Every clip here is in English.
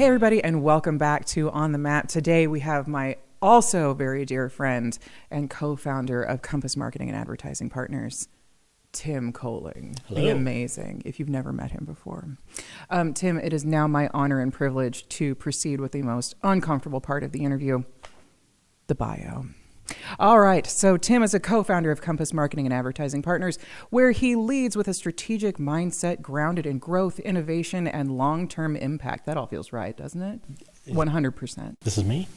Hey, everybody, and welcome back to On the Map. Today, we have my also very dear friend and co-founder of Compass Marketing and Advertising Partners, Tim Kolling. Hello. The amazing, if you've never met him before. Tim, it is now my honor and privilege to proceed with the most uncomfortable part of the interview, the bio. All right, so Tim is a co-founder of Compass Marketing and Advertising Partners, where he leads with a strategic mindset grounded in growth, innovation, and long-term impact. That all feels right, doesn't it? 100%. This is me?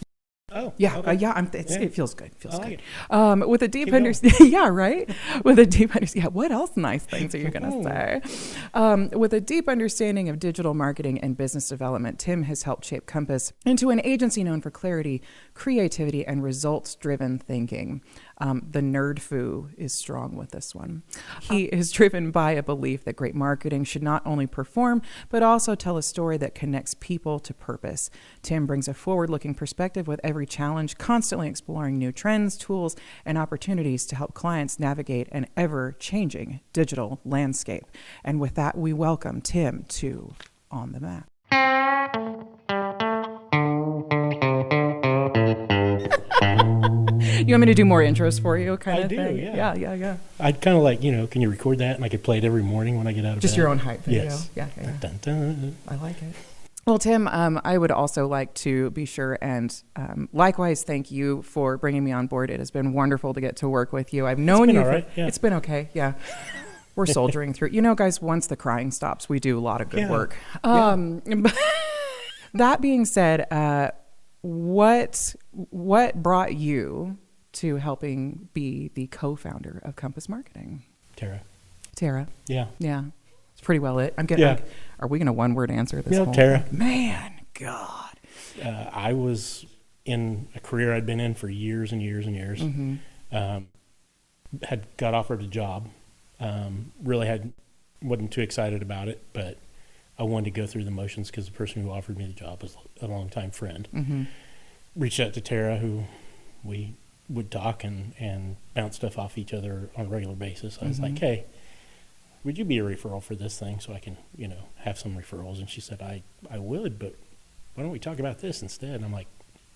Oh, yeah, okay. It feels good. Feels like good. With a deep understanding, yeah, right. With a deep understanding, what else nice things are you going to say? With a deep understanding of digital marketing and business development, Tim has helped shape Compass into an agency known for clarity, creativity, and results-driven thinking. The nerd foo is strong with this one. He is driven by a belief that great marketing should not only perform, but also tell a story that connects people to purpose. Tim brings a forward-looking perspective with every challenge, constantly exploring new trends, tools, and opportunities to help clients navigate an ever-changing digital landscape. And with that, we welcome Tim to On the Map. You want me to do more intros for you, kind of thing? I do, yeah. Yeah. I'd kind of like, can you record that and I could play it every morning when I get out of bed? Just your own hype video? Yes. Yeah. Dun, dun. I like it. Well, Tim, I would also like to be sure and likewise thank you for bringing me on board. It has been wonderful to get to work with you. I've known you. All right. Yeah. It's been okay. Yeah. We're soldiering through. Guys, once the crying stops, we do a lot of good work. That being said, what brought you to helping be the co-founder of Compass Marketing? Tara. Yeah. It's pretty well it. I'm getting. Are we going to one-word answer this? Yeah, Tara. Thing? Man, God. I was in a career I'd been in for years and years and years. Mm-hmm. Had got offered a job. Really wasn't too excited about it, but I wanted to go through the motions because the person who offered me the job was a longtime friend. Mm-hmm. Reached out to Tara, who we would talk and bounce stuff off each other on a regular basis. I was like, hey, would you be a referral for this thing so I can, have some referrals? And she said, I would, but why don't we talk about this instead? And I'm like,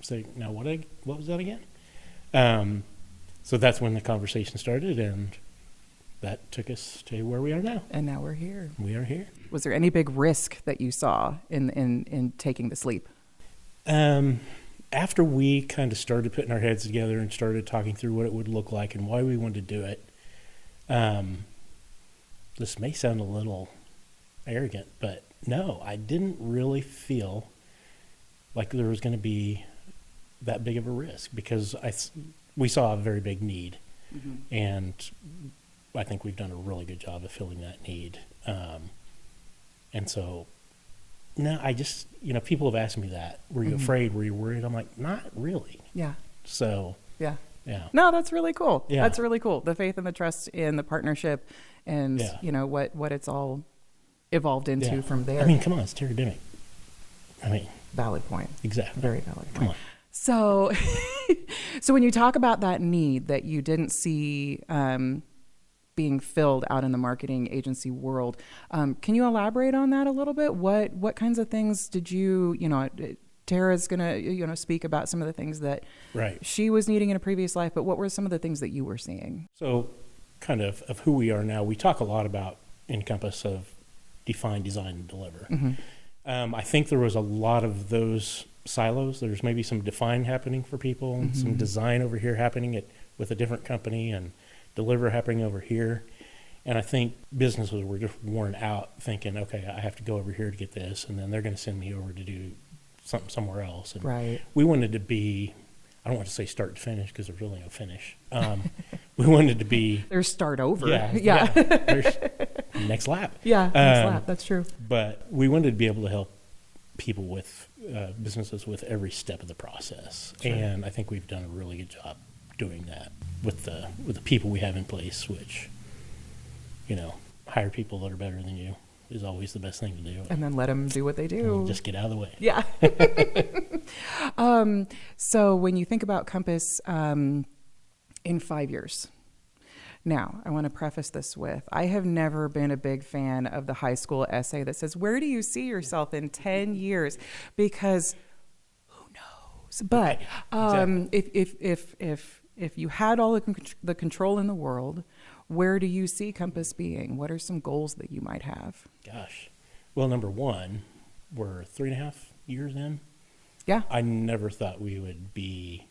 so now what was that again? So that's when the conversation started, and that took us to where we are now. And now we're here. We are here. Was there any big risk that you saw in taking this leap? After we kind of started putting our heads together and started talking through what it would look like and why we wanted to do it, this may sound a little arrogant, but no, I didn't really feel like there was going to be that big of a risk because we saw a very big need, and I think we've done a really good job of filling that need. And so, no, I just, people have asked me that. Were you afraid? Were you worried? I'm like, not really. Yeah. So. Yeah. Yeah. No, that's really cool. Yeah. That's really cool. The faith and the trust in the partnership and, what it's all evolved into from there. I mean, come on, it's Terry Dimmick. Valid point. Exactly. Very valid point. Come on. So, so when you talk about that need that you didn't see being filled out in the marketing agency world, can you elaborate on that a little bit? What kinds of things did you, Tara's going to, speak about some of the things that she was needing in a previous life, but what were some of the things that you were seeing? So kind of who we are now, we talk a lot about in Compass of define, design, and deliver. Mm-hmm. I think there was a lot of those silos. There's maybe some define happening for people and some design over here happening with a different company and deliver happening over here. And I think businesses were just worn out thinking, okay, I have to go over here to get this, and then they're going to send me over to do something somewhere else. And we wanted to be, I don't want to say start to finish because there's really no finish. We wanted to be... There's start over. Yeah. There's next lap. Yeah, next lap. That's true. But we wanted to be able to help people with businesses with every step of the process. Sure. And I think we've done a really good job doing that with the people we have in place, which, hire people that are better than you is always the best thing to do. And then let them do what they do. Just get out of the way. Yeah. So when you think about Compass in 5 years, Now, I want to preface this with, I have never been a big fan of the high school essay that says, where do you see yourself in 10 years? Because who knows? But Exactly. if you had all the control in the world, where do you see Compass being? What are some goals that you might have? Gosh. Well, number one, we're 3.5 years in. Yeah. I never thought we would be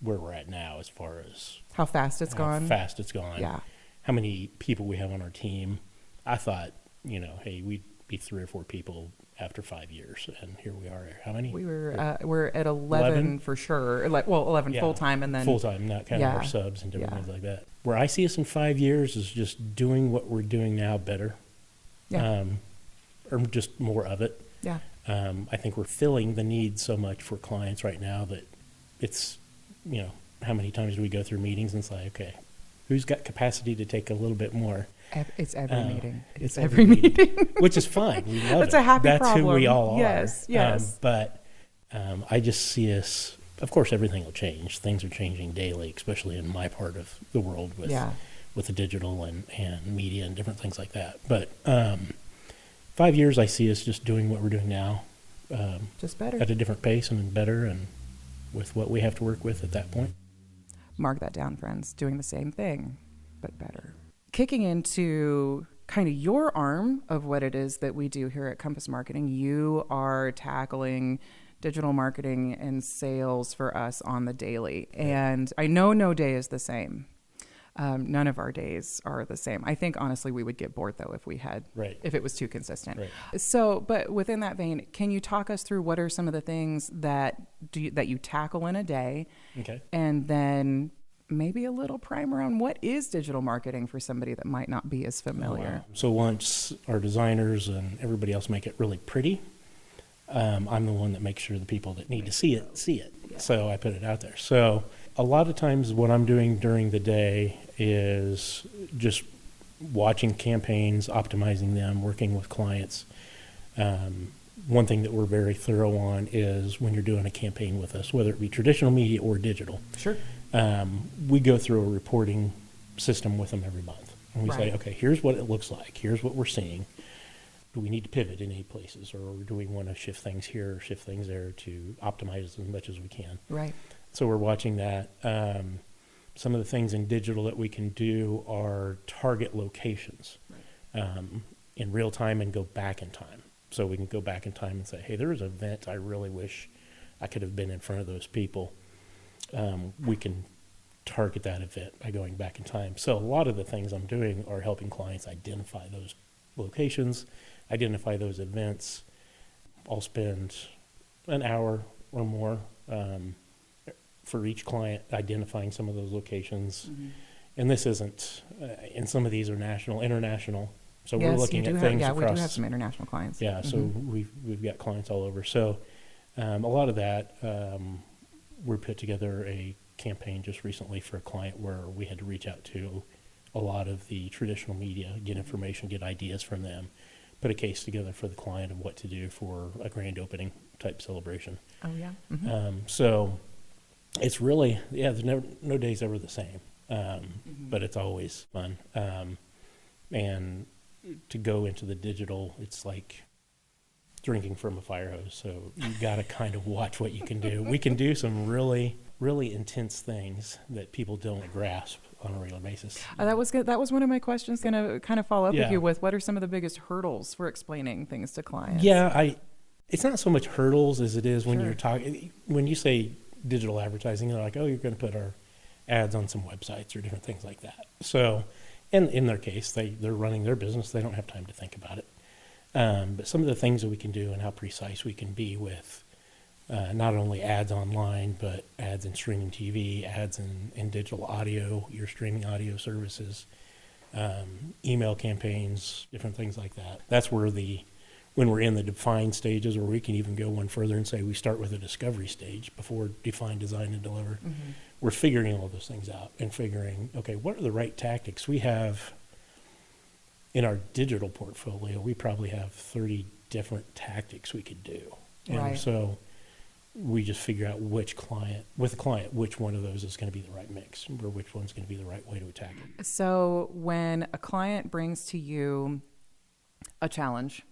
where we're at now as far as How fast it's gone. fast it's gone. Yeah. How many people we have on our team. I thought, hey, we'd be 3 or 4 people after 5 years, and here we are. How many? We're at 11 for sure. 11 Yeah, full time, and then full time, not counting our subs and different things like that. Where I see us in 5 years is just doing what we're doing now better, or just more of it. Yeah. I think we're filling the need so much for clients right now that it's, how many times do we go through meetings and it's like, okay, who's got capacity to take a little bit more? It's every meeting. It's every meeting. Which is fine. We love That's it. a happy That's problem. Who we all are. Yes. But I just see us, of course, everything will change. Things are changing daily, especially in my part of the world with the digital and media and different things like that. But 5 years, I see us just doing what we're doing now. Just better. At a different pace and better, and with what we have to work with at that point. Mark that down, friends. Doing the same thing, but better. Kicking into kind of your arm of what it is that we do here at Compass Marketing, you are tackling digital marketing and sales for us on the daily. And I know no day is the same. None of our days are the same. I think, honestly, we would get bored, though, if it was too consistent. Right. So, but within that vein, can you talk us through what are some of the things that you tackle in a day? Okay. And then maybe a little primer on what is digital marketing for somebody that might not be as familiar. Wow. So once our designers and everybody else make it really pretty, I'm the one that makes sure the people that need to see it. Yeah. So I put it out there. So a lot of times what I'm doing during the day is just watching campaigns, optimizing them, working with clients. One thing that we're very thorough on is when you're doing a campaign with us, whether it be traditional media or digital. Sure. We go through a reporting system with them every month. And we say, okay, here's what it looks like. Here's what we're seeing. Do we need to pivot in any places, or do we want to shift things here or shift things there to optimize as much as we can? Right. So we're watching that. Some of the things in digital that we can do are target locations in real time and go back in time. So we can go back in time and say, hey, there was an event I really wish I could have been in front of those people. We can target that event by going back in time. So a lot of the things I'm doing are helping clients identify those locations, identify those events. I'll spend an hour or more for each client identifying some of those locations. Mm-hmm. And this isn't, and some of these are national, international. So we're looking at things across. Yeah, we do have some international clients. Yeah, so we've got clients all over. So a lot of that, we put together a campaign just recently for a client where we had to reach out to a lot of the traditional media, get information, get ideas from them, put a case together for the client of what to do for a grand opening type celebration. Oh, yeah. Mm-hmm. So it's really, there's no day's ever the same, but it's always fun. And to go into the digital, it's like drinking from a fire hose. So you got to kind of watch what you can do. We can do some really, really intense things that people don't grasp on a regular basis. That was good. That was one of my questions. Going to kind of follow up with you with what are some of the biggest hurdles for explaining things to clients? Yeah, it's not so much hurdles as it is when you're talking. When you say digital advertising, they're like, oh, you're going to put our ads on some websites or different things like that. So, and in their case, they're running their business. They don't have time to think about it. But some of the things that we can do and how precise we can be with not only ads online, but ads in streaming TV, ads in digital audio, your streaming audio services, email campaigns, different things like that. That's where when we're in the define stages, or we can even go one further and say we start with a discovery stage before define, design, and deliver. Mm-hmm. We're figuring all those things out and figuring, okay, what are the right tactics? We have, in our digital portfolio, we probably have 30 different tactics we could do. And so we just figure out which one of those is going to be the right mix, or which one's going to be the right way to attack it. So when a client brings to you a challenge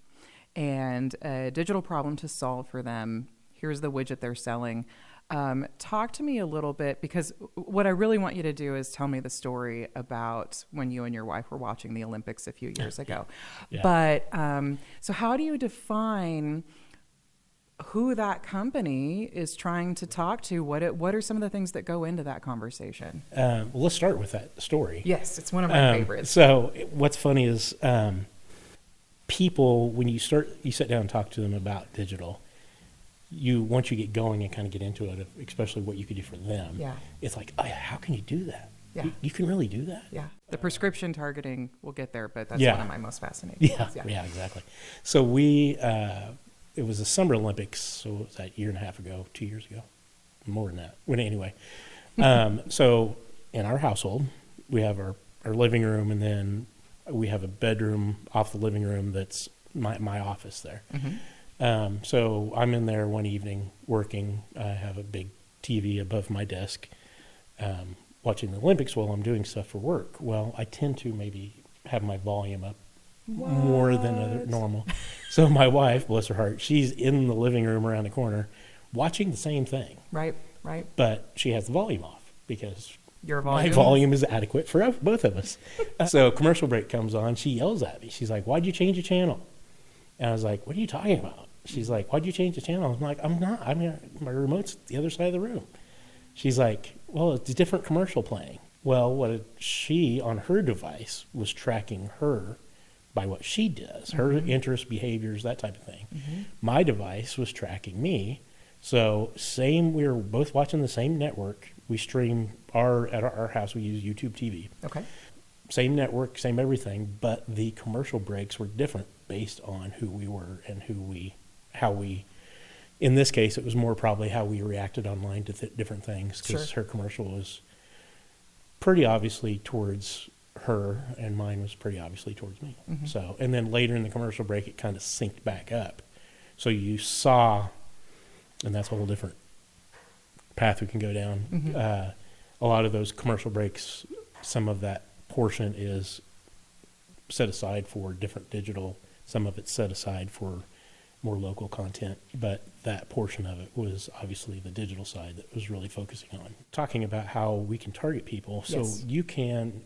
and a digital problem to solve for them, here's the widget they're selling. Talk to me a little bit, because what I really want you to do is tell me the story about when you and your wife were watching the Olympics a few years ago. Yeah. But so how do you define who that company is trying to talk to? What are some of the things that go into that conversation? Well, let's start with that story. Yes, it's one of my favorites. So what's funny is people, when you sit down and talk to them about digital, once you get going and kind of get into it, especially what you could do for them, it's like, oh, how can you do that? Yeah. You can really do that? Yeah. The prescription targeting, we'll get there, but that's one of my most fascinating ones. Yeah, exactly. So it was the Summer Olympics, so it was that 1.5 years ago, 2 years ago, more than that. But anyway, so in our household, we have our living room, and then we have a bedroom off the living room that's my office there. Mm-hmm. So I'm in there one evening working. I have a big TV above my desk, watching the Olympics while I'm doing stuff for work. Well, I tend to maybe have my volume up more than normal. So my wife, bless her heart, she's in the living room around the corner watching the same thing. Right. But she has the volume off because my volume is adequate for both of us. So commercial break comes on. She yells at me. She's like, "Why'd you change the channel?" And I was like, "What are you talking about?" She's like, "Why'd you change the channel?" I'm like, "I'm not. I mean, my remote's the other side of the room." She's like, "Well, it's a different commercial playing." Well, she, on her device, was tracking her by what she does, her interests, behaviors, that type of thing. Mm-hmm. My device was tracking me. So we were both watching the same network. We stream at our house, we use YouTube TV. Okay. Same network, same everything, but the commercial breaks were different based on who we were and how we, in this case, it was more probably how we reacted online to different things, because her commercial was pretty obviously towards her and mine was pretty obviously towards me. Mm-hmm. So, and then later in the commercial break, it kind of synced back up. So you saw, and that's a whole different path we can go down. Mm-hmm. A lot of those commercial breaks, some of that portion is set aside for different digital, some of it's set aside for more local content, but that portion of it was obviously the digital side that was really focusing on talking about how we can target people. Yes. So you can,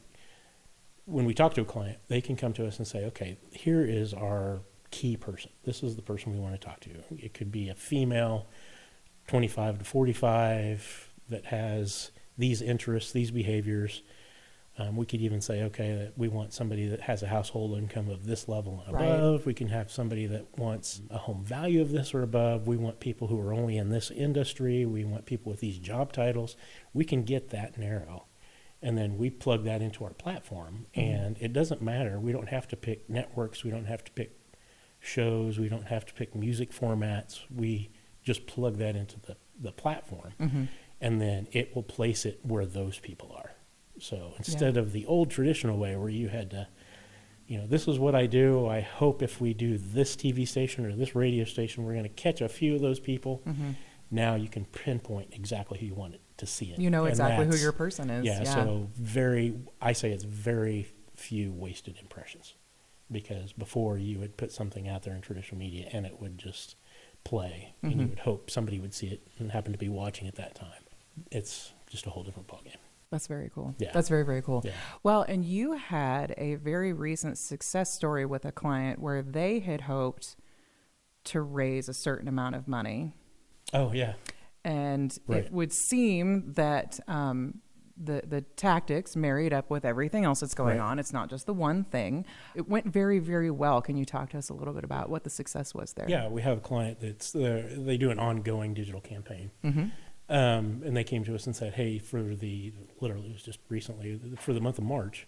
when we talk to a client, they can come to us and say, okay, here is our key person. This is the person we want to talk to. It could be a female, 25 to 45, that has these interests, these behaviors. We could even say, okay, that we want somebody that has a household income of this level and above. Right. We can have somebody that wants a home value of this or above. We want people who are only in this industry. We want people with these job titles. We can get that narrow. And then we plug that into our platform. Mm-hmm. And it doesn't matter. We don't have to pick networks. We don't have to pick shows. We don't have to pick music formats. We just plug that into the platform. Mm-hmm. And then it will place it where those people are. So instead of the old traditional way where you had to, this is what I do. I hope if we do this TV station or this radio station, we're going to catch a few of those people. Mm-hmm. Now you can pinpoint exactly who you want to see it. You know exactly who your person is. Yeah. So I say it's very few wasted impressions, because before you would put something out there in traditional media and it would just play, mm-hmm. and you would hope somebody would see it and happen to be watching at that time. It's just a whole different ballgame. That's very cool. Yeah. That's very, very cool. Yeah. Well, and you had a very recent success story with a client where they had hoped to raise a certain amount of money. Oh, yeah. And it would seem that the tactics married up with everything else that's going on. It's not just the one thing. It went very, very well. Can you talk to us a little bit about what the success was there? Yeah, we have a client they do an ongoing digital campaign. Mm-hmm. And they came to us and said, hey, literally it was just recently, for the month of March,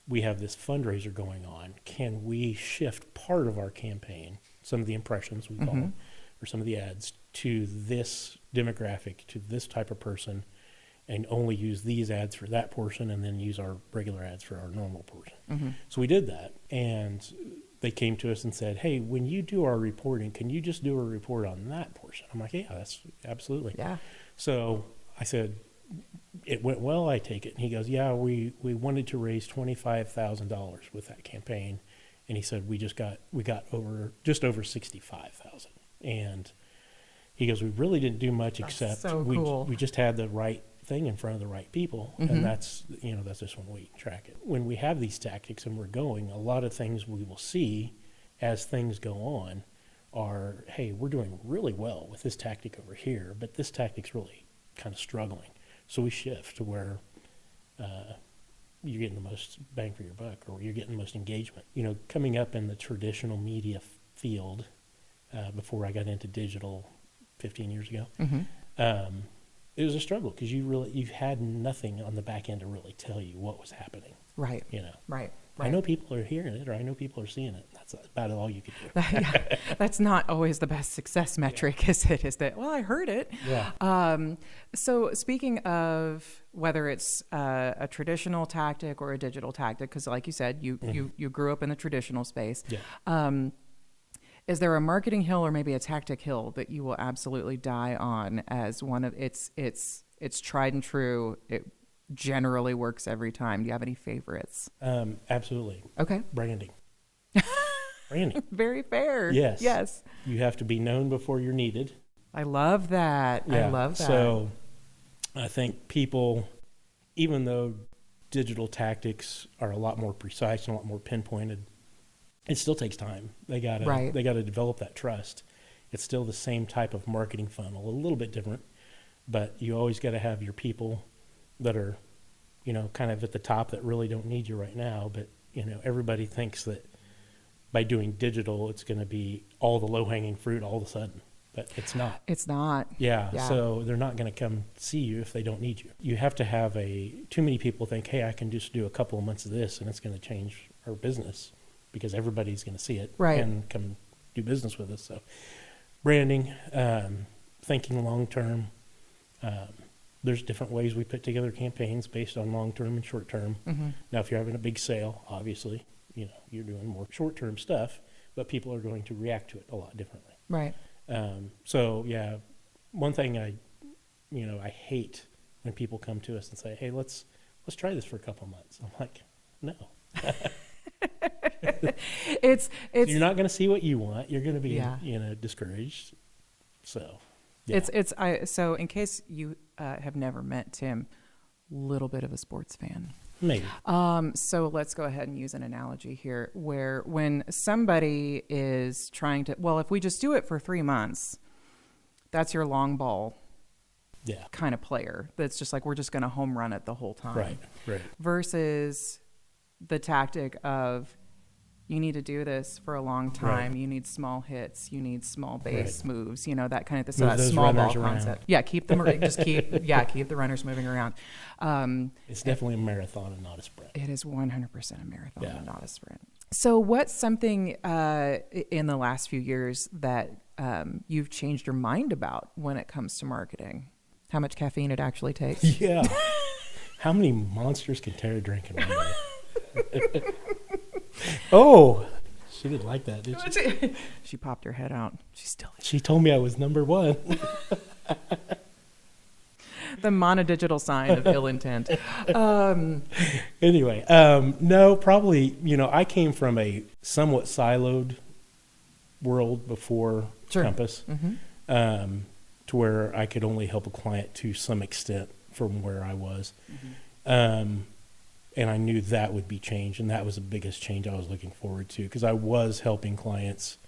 we have this fundraiser going on. Can we shift part of our campaign, some of the impressions we call mm-hmm. them, or some of the ads, to this demographic, to this type of person, and only use these ads for that portion and then use our regular ads for our normal portion. Mm-hmm. So we did that, and they came to us and said, hey, when you do our reporting, can you just do a report on that portion? I'm like, yeah, that's absolutely. Yeah. So I said, it went well, I take it. And he goes, yeah, we wanted to raise $25,000 with that campaign. And he said, we got just over 65,000. And he goes, we really didn't do much except cool. we just had the right thing in front of the right people. Mm-hmm. And that's just when we track it. When we have these tactics and we're going, a lot of things we will see as things go on are, hey, we're doing really well with this tactic over here, but this tactic's really kind of struggling. So we shift to where you're getting the most bang for your buck, or you're getting the most engagement. Coming up in the traditional media field, before I got into digital 15 years ago, Mm-hmm. It was a struggle because you had nothing on the back end to really tell you what was happening. Right. Right. I know people are hearing it, or I know people are seeing it. That's about all you could do. Yeah, that's not always the best success metric, is it? Is that, well, I heard it. Yeah. So speaking of whether it's a traditional tactic or a digital tactic, because like you said, you grew up in the traditional space. Yeah. Is there a marketing hill or maybe a tactic hill that you will absolutely die on as one of it's tried and true? It generally works every time. Do you have any favorites? Absolutely. Okay. Branding. Branding. Very fair. Yes. Yes. You have to be known before you're needed. I love that. Yeah. I love that. So I think people, even though digital tactics are a lot more precise and a lot more pinpointed, it still takes time. They gotta develop that trust. It's still the same type of marketing funnel, a little bit different, but you always got to have your people that are, kind of at the top that really don't need you right now. But, everybody thinks that by doing digital, it's going to be all the low-hanging fruit all of a sudden, but it's not. It's not. Yeah. So they're not going to come see you if they don't need you. You have to have too many people think, hey, I can just do a couple of months of this and it's going to change our business, because everybody's going to see it and come do business with us. So branding, thinking long-term. There's different ways we put together campaigns based on long-term and short-term. Mm-hmm. Now, if you're having a big sale, obviously, you're doing more short-term stuff, but people are going to react to it a lot differently. Right. So, yeah, one thing I hate when people come to us and say, hey, let's try this for a couple months. I'm like, no. It's you're not going to see what you want. You're going to be discouraged. So yeah. So in case you have never met Tim, little bit of a sports fan. Maybe. So let's go ahead and use an analogy here, where when somebody is trying to, well, if we just do it for 3 months, that's your long ball kind of player. That's just like, we're just going to home run it the whole time. Right. Versus the tactic of, you need to do this for a long time. Right. You need small hits. You need small base moves. That kind of thing. So that small ball concept. Yeah, keep the runners moving around. It's definitely a marathon and not a sprint. It is 100% a marathon and not a sprint. So what's something in the last few years that you've changed your mind about when it comes to marketing? How much caffeine it actually takes? Yeah. How many monsters can Tara drink in one day? Oh, she didn't like that, did she? She popped her head out. She told me I was number one. The monodigital sign of ill intent. Anyway, no, probably, I came from a somewhat siloed world before Compass, to where I could only help a client to some extent from where I was. And I knew that would be changed, and that was the biggest change I was looking forward to, because I was helping clients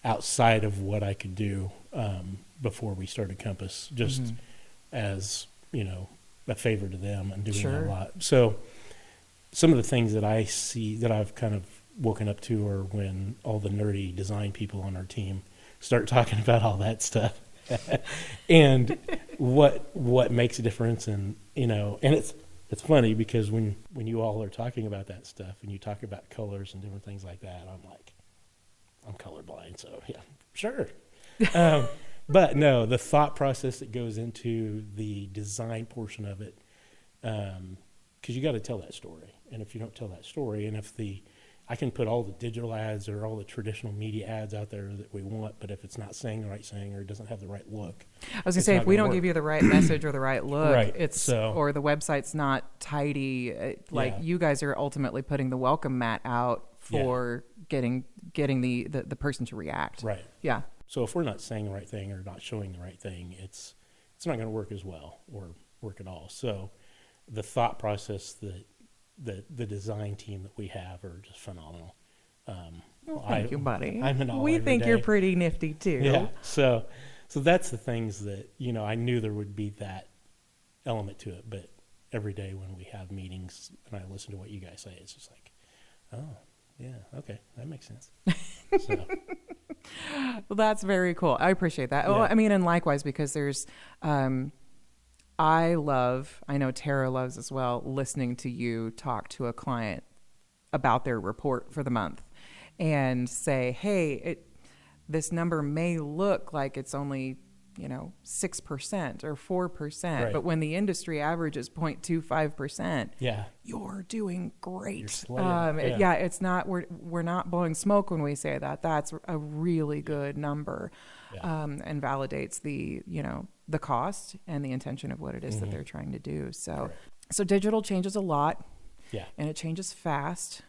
outside of what I could do before we started Compass, just as, a favor to them and doing that a lot. So some of the things that I see that I've kind of woken up to are when all the nerdy design people on our team start talking about all that stuff and what makes a difference. And, and it's funny because when you all are talking about that stuff and you talk about colors and different things like that, I'm like, I'm colorblind, so yeah, sure. But no, the thought process that goes into the design portion of it, because you got to tell that story. And if you don't tell that story, and if the I can put all the digital ads or all the traditional media ads out there that we want, but if it's not saying the right thing or it doesn't have the right look, I was going to say, if we don't give you the right message or the right look, Right. or the website's not tidy, you guys are ultimately putting the welcome mat out for getting the person to react. Right. Yeah. So if we're not saying the right thing or not showing the right thing, it's not going to work as well or work at all. So the thought process that the design team that we have are just phenomenal. Well, thank you, buddy. I'm in awe we every think day. you're pretty nifty too. Yeah. So that's the things that, I knew there would be that element to it, but every day when we have meetings and I listen to what you guys say, it's just like, oh yeah, okay, that makes sense. So. Well, that's very cool. I appreciate that. Yeah. Well, I mean, and likewise, because there's, I know Tara loves as well, listening to you talk to a client about their report for the month and say, hey, this number may look like it's only, 6% or 4%, Right. but when the industry average is 0.25%, Yeah. you're doing great. You're slaying. It's not, we're not blowing smoke when we say that. That's a really good number, and validates the cost and the intention of what it is that they're trying to do. So digital changes a lot, and it changes fast.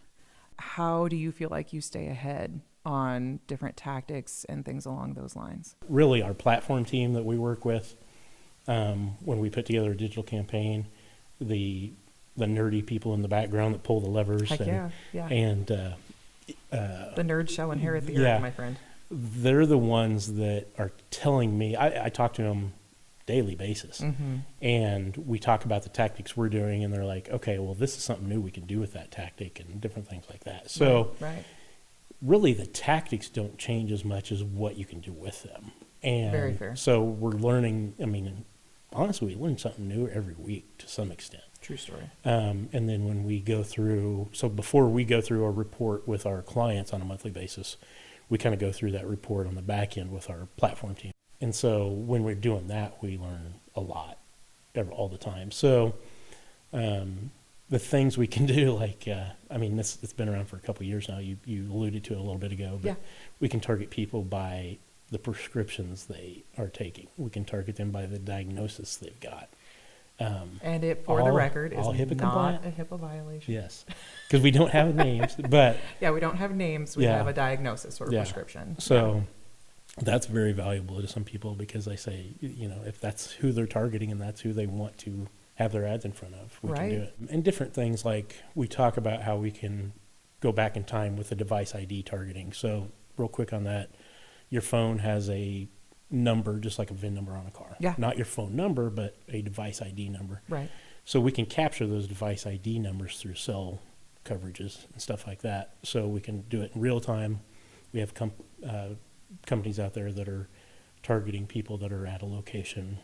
How do you feel like you stay ahead on different tactics and things along those lines? Really, our platform team that we work with, when we put together a digital campaign, the nerdy people in the background that pull the levers. Heck and the nerds shall inherit the earth, my friend. They're the ones that are telling me. I talk to them daily basis, and we talk about the tactics we're doing, and they're like, okay, well, this is something new we can do with that tactic and different things like that. So really the tactics don't change as much as what you can do with them. And very fair. So we're learning, honestly, we learn something new every week to some extent. True story. And then when we go through, before we go through a report with our clients on a monthly basis, we kind of go through that report on the back end with our platform team. And so when we're doing that, we learn a lot all the time. So the things we can do, it's been around for a couple of years now. You alluded to it a little bit ago, but we can target people by the prescriptions they are taking. We can target them by the diagnosis they've got. And it, for the record, is not compliant. a HIPAA violation. Yes, because we don't have names, but we don't have names. We have a diagnosis or a prescription. So that's very valuable to some people because they say, if that's who they're targeting and that's who they want to have their ads in front of, we can do it. And different things like we talk about how we can go back in time with the device ID targeting. So real quick on that, your phone has a number, just like a VIN number on a car. Yeah. Not your phone number, but a device ID number. Right. So we can capture those device ID numbers through cell coverages and stuff like that. So we can do it in real time. We have companies out there that are targeting people that are at a location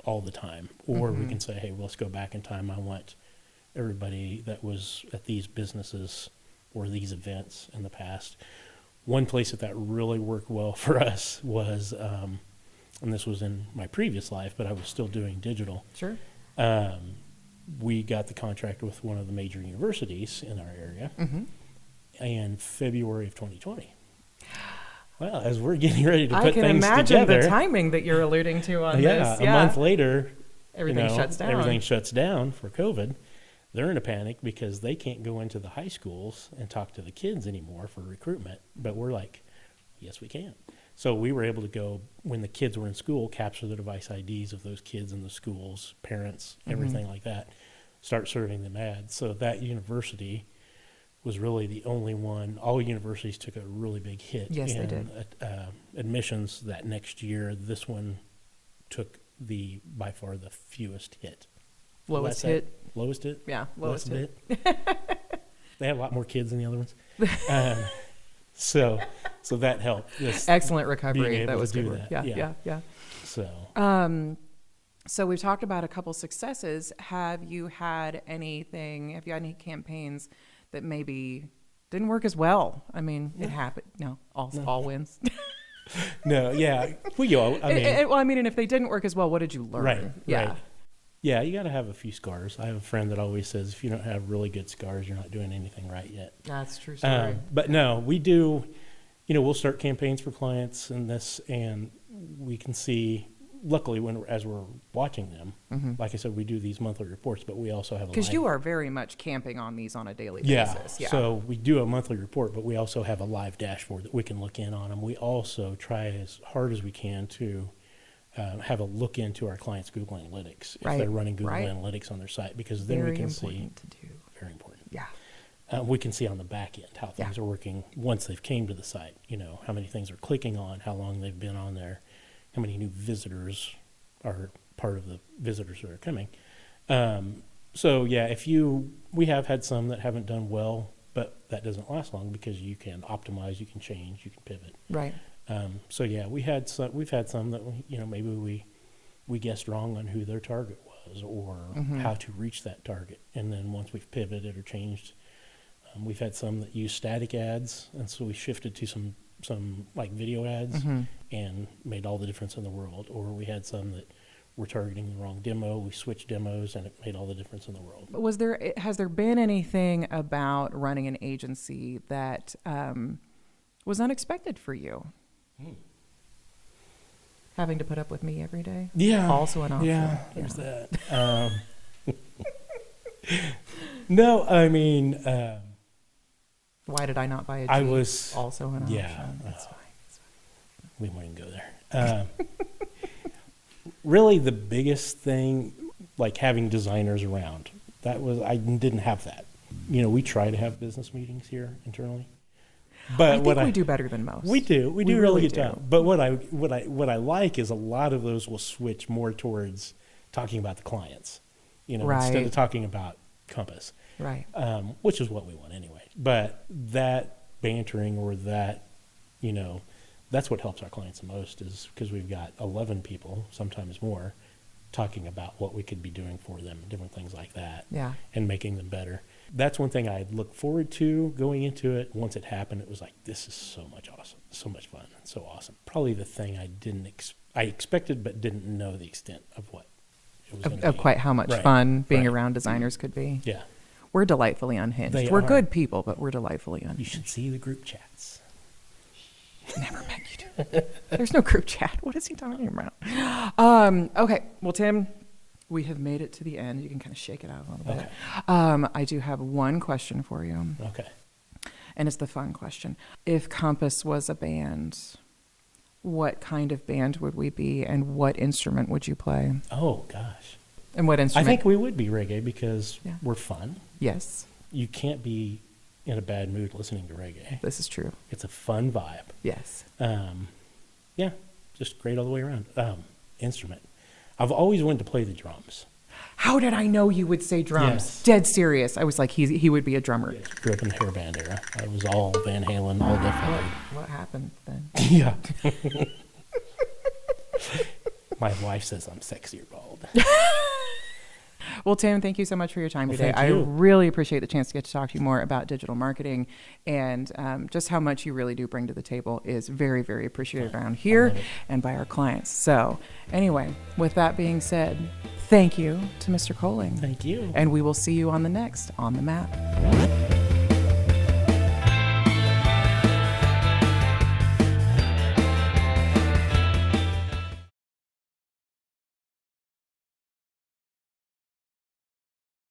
all the time. Or we can say, hey, well, let's go back in time. I want everybody that was at these businesses or these events in the past. One place that really worked well for us was, and this was in my previous life, but I was still doing digital. Sure. We got the contract with one of the major universities in our area in February of 2020. Well, as we're getting ready to put things together. I can imagine the timing that you're alluding to on this. A month later, everything shuts down. Everything shuts down for COVID. They're in a panic because they can't go into the high schools and talk to the kids anymore for recruitment. But we're like, yes, we can. So we were able to go, when the kids were in school, capture the device IDs of those kids in the schools, parents, everything like that, start serving them ads. So that university was really the only one. All universities took a really big hit they did. Admissions that next year. This one took by far the fewest hit. Lowest hit? Lowest hit? Yeah, lowest hit. They have a lot more kids than the other ones. So that helped. Excellent recovery. That was good. Yeah. So we've talked about a couple successes. Have you had any campaigns that maybe didn't work as well? It happened. No, all wins. No, yeah. Well, and if they didn't work as well, what did you learn? Right. Yeah, you got to have a few scars. I have a friend that always says, if you don't have really good scars, you're not doing anything right yet. That's true story. But no, we do, we'll start campaigns for clients and we can see, luckily, as we're watching them, like I said, we do these monthly reports, but we also have because you are very much camping on these on a daily yeah. basis. Yeah. So we do a monthly report, but we also have a live dashboard that we can look in on them. We also try as hard as we can to have a look into our clients' Google Analytics if they're running Google Analytics on their site, because then we can see. Very important. Yeah. We can see on the back end how things are working once they've came to the site. How many things are clicking on, how long they've been on there, how many new visitors are part of the visitors that are coming. So yeah, we have had some that haven't done well, but that doesn't last long because you can optimize, you can change, you can pivot. Right. So yeah, we've had some that maybe we guessed wrong on who their target was or how to reach that target, and then once we've pivoted or changed, we've had some that use static ads, and so we shifted to some like video ads and made all the difference in the world. Or we had some that were targeting the wrong demo, we switched demos, and it made all the difference in the world. Has there been anything about running an agency that was unexpected for you? Having to put up with me every day? Yeah. Also an option. Yeah, there's that. No, I mean... why did I not buy a Jeep? I was... Also an option. Yeah. That's fine. We wouldn't go there. Really, the biggest thing, like having designers around, I didn't have that. We try to have business meetings here internally. But I think we do better than most. We do. We do a really good job. But what I like is a lot of those will switch more towards talking about the clients, instead of talking about Compass. Right. Which is what we want anyway. But that bantering or that, that's what helps our clients the most, is because we've got 11 people, sometimes more, talking about what we could be doing for them, different things like that, and making them better. That's one thing I look forward to going into it. Once it happened, it was like, this is so much fun, and so awesome. Probably the thing I expected but didn't know the extent of what it was going to be. Quite how much fun being around designers could be. Yeah. We're delightfully unhinged. We're good people, but we're delightfully unhinged. You should see the group chats. Never met you two. There's no group chat. What is he talking about? Okay. Well, Tim, we have made it to the end. You can kind of shake it out a little bit. I do have one question for you. Okay. And it's the fun question. If Compass was a band, what kind of band would we be, and what instrument would you play? Oh, gosh. And what instrument? I think we would be reggae because we're fun. Yes. You can't be in a bad mood listening to reggae. This is true. It's a fun vibe. Yes. Yeah, just great all the way around. Instrument. I've always wanted to play the drums. How did I know you would say drums? Yes. Dead serious. I was like, he would be a drummer. Yes, grew up in the hair band era. I was all Van Halen, all different. What happened then? Yeah. My wife says I'm sexy or bald. Well, Tim, thank you so much for your time today. Thank you. I really appreciate the chance to get to talk to you more about digital marketing, and just how much you really do bring to the table is very, very appreciated around here and by our clients. So anyway, with that being said, thank you to Mr. Kolling. Thank you. And we will see you on the next On the Map.